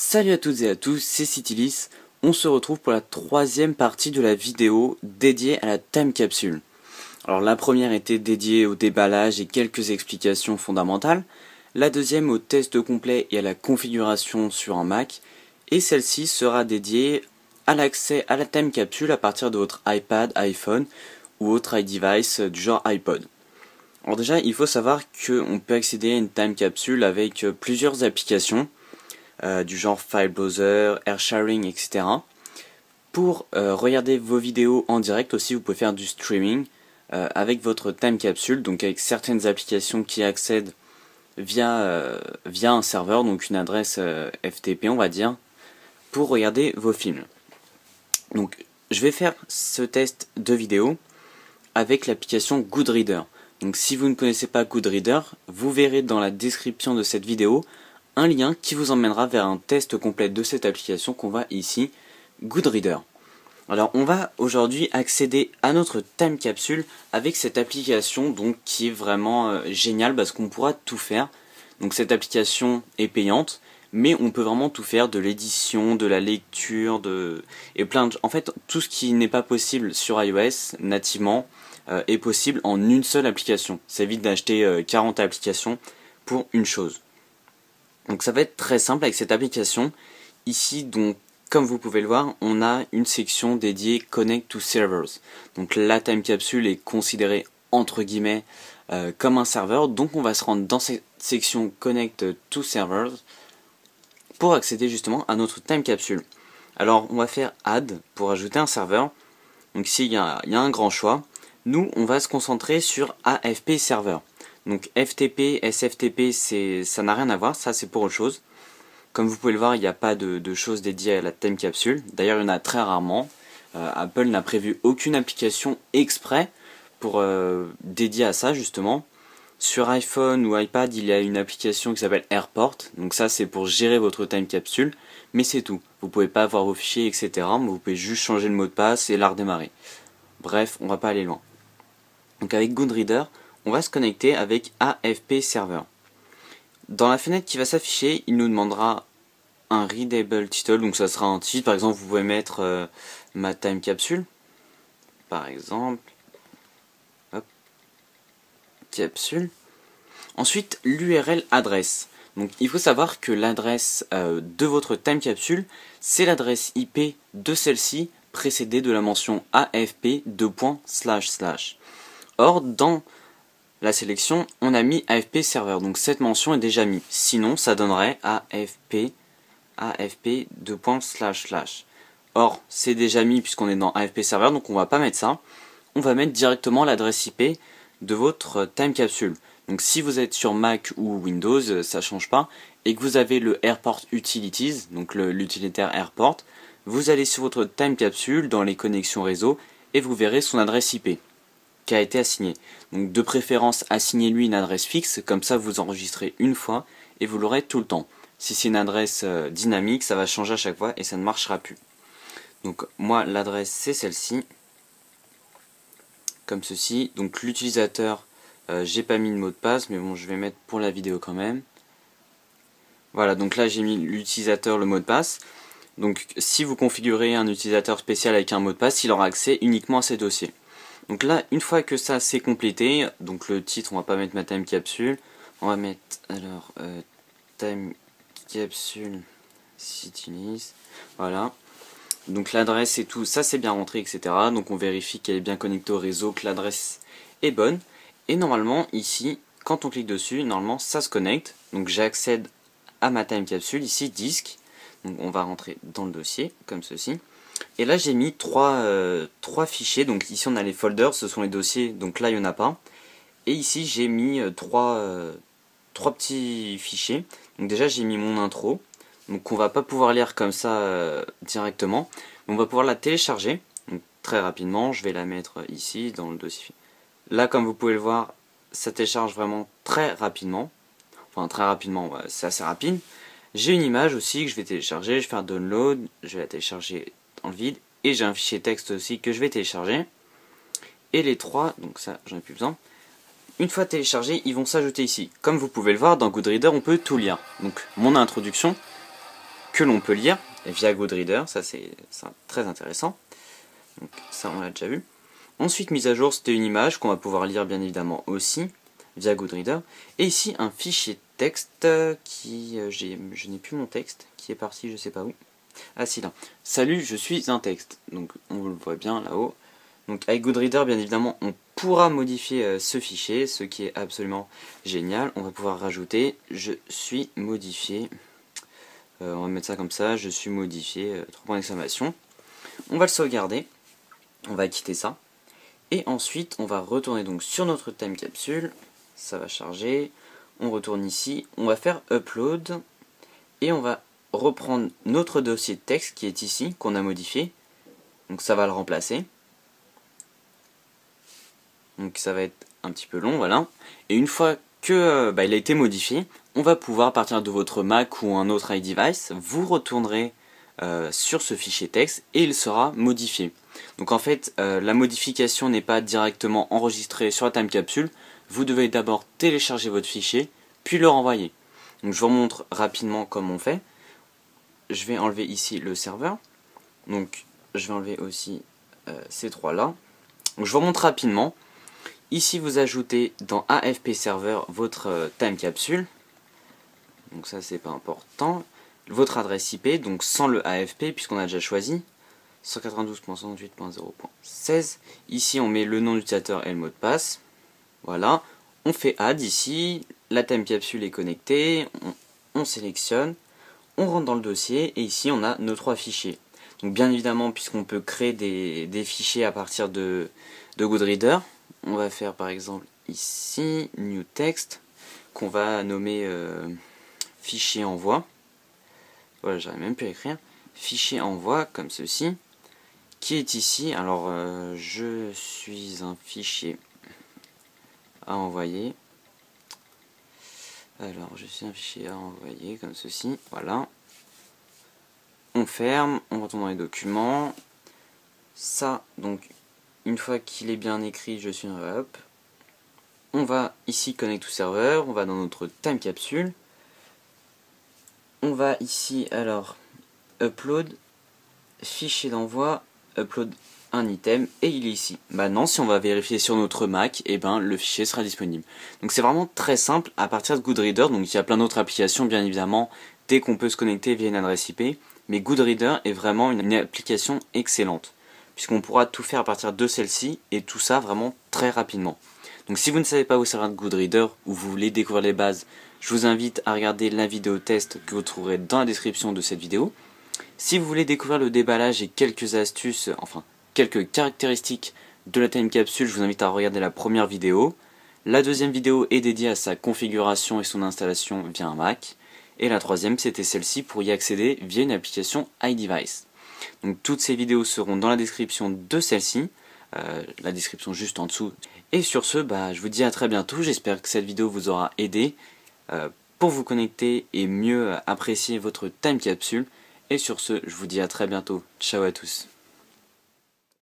Salut à toutes et à tous, c'est Citylis. On se retrouve pour la troisième partie de la vidéo dédiée à la time capsule. Alors la première était dédiée au déballage et quelques explications fondamentales. La deuxième au test complet et à la configuration sur un Mac. Et celle-ci sera dédiée à l'accès à la time capsule à partir de votre iPad, iPhone ou autre iDevice du genre iPod. Alors déjà, il faut savoir qu'on peut accéder à une time capsule avec plusieurs applications. Du genre File Browser, Air Sharing, etc. Pour regarder vos vidéos en direct aussi, vous pouvez faire du streaming avec votre time capsule, donc avec certaines applications qui accèdent via un serveur, donc une adresse FTP on va dire, pour regarder vos films. Donc je vais faire ce test de vidéo avec l'application Goodreader. Donc si vous ne connaissez pas Goodreader, vous verrez dans la description de cette vidéo un lien qui vous emmènera vers un test complet de cette application qu'on voit ici, Goodreader. Alors on va aujourd'hui accéder à notre time capsule avec cette application donc qui est vraiment géniale parce qu'on pourra tout faire. Donc cette application est payante, mais on peut vraiment tout faire, de l'édition, de la lecture, et plein de... En fait, tout ce qui n'est pas possible sur iOS nativement est possible en une seule application. Ça évite d'acheter 40 applications pour une chose. Donc ça va être très simple avec cette application. Ici, donc, comme vous pouvez le voir, on a une section dédiée Connect to Servers. Donc la time capsule est considérée entre guillemets comme un serveur. Donc on va se rendre dans cette section Connect to Servers pour accéder justement à notre time capsule. Alors on va faire Add pour ajouter un serveur. Donc ici il y a un grand choix. Nous on va se concentrer sur AFP Server. Donc FTP, SFTP, ça n'a rien à voir, ça c'est pour autre chose. Comme vous pouvez le voir, il n'y a pas de choses dédiées à la time capsule. D'ailleurs, il y en a très rarement. Apple n'a prévu aucune application exprès pour dédiée à ça justement. Sur iPhone ou iPad, il y a une application qui s'appelle Airport. Donc ça, c'est pour gérer votre time capsule. Mais c'est tout. Vous pouvez pas avoir vos fichiers, etc. Mais vous pouvez juste changer le mot de passe et la redémarrer. Bref, on va pas aller loin. Donc avec Goodreader, on va se connecter avec AFP Server. Dans la fenêtre qui va s'afficher, il nous demandera un readable title, donc ça sera un titre. Par exemple, vous pouvez mettre ma time capsule. Par exemple, hop, capsule. Ensuite, l'URL adresse. Donc il faut savoir que l'adresse de votre time capsule, c'est l'adresse IP de celle-ci précédée de la mention AFP : Or, dans la sélection, on a mis AFP Server, donc cette mention est déjà mise. Sinon, ça donnerait AFP : Or, c'est déjà mis puisqu'on est dans AFP Server, donc on va pas mettre ça. On va mettre directement l'adresse IP de votre time capsule. Donc si vous êtes sur Mac ou Windows, ça change pas, et que vous avez le Airport Utilities, donc l'utilitaire Airport, vous allez sur votre time capsule dans les connexions réseau et vous verrez son adresse IP qui a été assigné. Donc de préférence, assignez-lui une adresse fixe, comme ça vous enregistrez une fois et vous l'aurez tout le temps. Si c'est une adresse dynamique, ça va changer à chaque fois et ça ne marchera plus. Donc moi l'adresse c'est celle-ci, comme ceci. Donc l'utilisateur, j'ai pas mis de mot de passe, mais bon je vais mettre pour la vidéo quand même. Voilà, donc là j'ai mis l'utilisateur, le mot de passe. Donc si vous configurez un utilisateur spécial avec un mot de passe, il aura accès uniquement à ces dossiers. Donc là, une fois que ça c'est complété, donc le titre, on va pas mettre ma time capsule, on va mettre alors time capsule Citylis, voilà. Donc l'adresse et tout, ça c'est bien rentré, etc. Donc on vérifie qu'elle est bien connectée au réseau, que l'adresse est bonne. Et normalement ici, quand on clique dessus, normalement ça se connecte. Donc j'accède à ma time capsule, ici disque. Donc on va rentrer dans le dossier, comme ceci. Et là j'ai mis trois fichiers, donc ici on a les folders, ce sont les dossiers, donc là il n'y en a pas. Et ici j'ai mis trois petits fichiers. Donc déjà j'ai mis mon intro, donc on va pas pouvoir lire comme ça directement, mais on va pouvoir la télécharger. Donc très rapidement, je vais la mettre ici dans le dossier. Là comme vous pouvez le voir, ça télécharge vraiment très rapidement. Enfin très rapidement, c'est assez rapide. J'ai une image aussi que je vais télécharger, je vais faire download, je vais la télécharger dans le vide, et j'ai un fichier texte aussi que je vais télécharger. Et les trois, donc ça j'en ai plus besoin. Une fois téléchargés, ils vont s'ajouter ici. Comme vous pouvez le voir, dans Goodreader, on peut tout lire. Donc mon introduction, que l'on peut lire via Goodreader, ça c'est très intéressant. Donc ça on l'a déjà vu. Ensuite, mise à jour, c'était une image qu'on va pouvoir lire bien évidemment aussi via Goodreader. Et ici un fichier texte qui... je n'ai plus mon texte, qui est parti je sais pas où. Ah si là. Salut, je suis un texte. Donc on le voit bien là-haut. Donc avec Goodreader, bien évidemment, on pourra modifier ce fichier, ce qui est absolument génial. On va pouvoir rajouter je suis modifié. On va mettre ça comme ça, je suis modifié, 3 points d'exclamation. On va le sauvegarder. On va quitter ça. Et ensuite, on va retourner donc sur notre time capsule. Ça va charger. On retourne ici. On va faire upload. Et on va reprendre notre dossier de texte qui est ici, qu'on a modifié. Donc ça va le remplacer. Donc ça va être un petit peu long, voilà. Et une fois que il a été modifié, on va pouvoir, à partir de votre Mac ou un autre iDevice, vous retournerez sur ce fichier texte et il sera modifié. Donc en fait, la modification n'est pas directement enregistrée sur la time capsule. Vous devez d'abord télécharger votre fichier, puis le renvoyer. Donc je vous montre rapidement comment on fait. Je vais enlever ici le serveur. Donc je vais enlever aussi ces trois là. Donc je vous remontre rapidement. Ici vous ajoutez dans AFP Server votre time capsule. Donc ça c'est pas important. Votre adresse IP, donc sans le AFP puisqu'on a déjà choisi. 192.168.0.16. Ici on met le nom d'utilisateur et le mot de passe. Voilà. On fait add ici. La time capsule est connectée. On sélectionne. On rentre dans le dossier et ici on a nos trois fichiers. Donc bien évidemment, puisqu'on peut créer des fichiers à partir de Goodreader, on va faire par exemple ici new text qu'on va nommer fichier envoi. Voilà, j'arrive même plus à écrire. Fichier envoi comme ceci, qui est ici. Alors je suis un fichier à envoyer. Alors je suis un fichier à envoyer comme ceci. Voilà. On ferme, on retourne dans les documents. Ça, donc, une fois qu'il est bien écrit, je suis un hop. On va ici connect to server, on va dans notre time capsule. On va ici, alors, upload, fichier d'envoi, upload un item, et il est ici. Maintenant, si on va vérifier sur notre Mac, et ben, le fichier sera disponible. Donc c'est vraiment très simple à partir de Goodreader. Donc il y a plein d'autres applications, bien évidemment, dès qu'on peut se connecter via une adresse IP. Mais Goodreader est vraiment une application excellente, puisqu'on pourra tout faire à partir de celle-ci, et tout ça vraiment très rapidement. Donc si vous ne savez pas vous servir de Goodreader, ou vous voulez découvrir les bases, je vous invite à regarder la vidéo test que vous trouverez dans la description de cette vidéo. Si vous voulez découvrir le déballage et quelques astuces, enfin quelques caractéristiques de la time capsule, je vous invite à regarder la première vidéo. La deuxième vidéo est dédiée à sa configuration et son installation via un Mac. Et la troisième, c'était celle-ci pour y accéder via une application iDevice. Donc toutes ces vidéos seront dans la description de celle-ci, la description juste en dessous. Et sur ce, je vous dis à très bientôt. J'espère que cette vidéo vous aura aidé pour vous connecter et mieux apprécier votre time capsule. Et sur ce, je vous dis à très bientôt. Ciao à tous.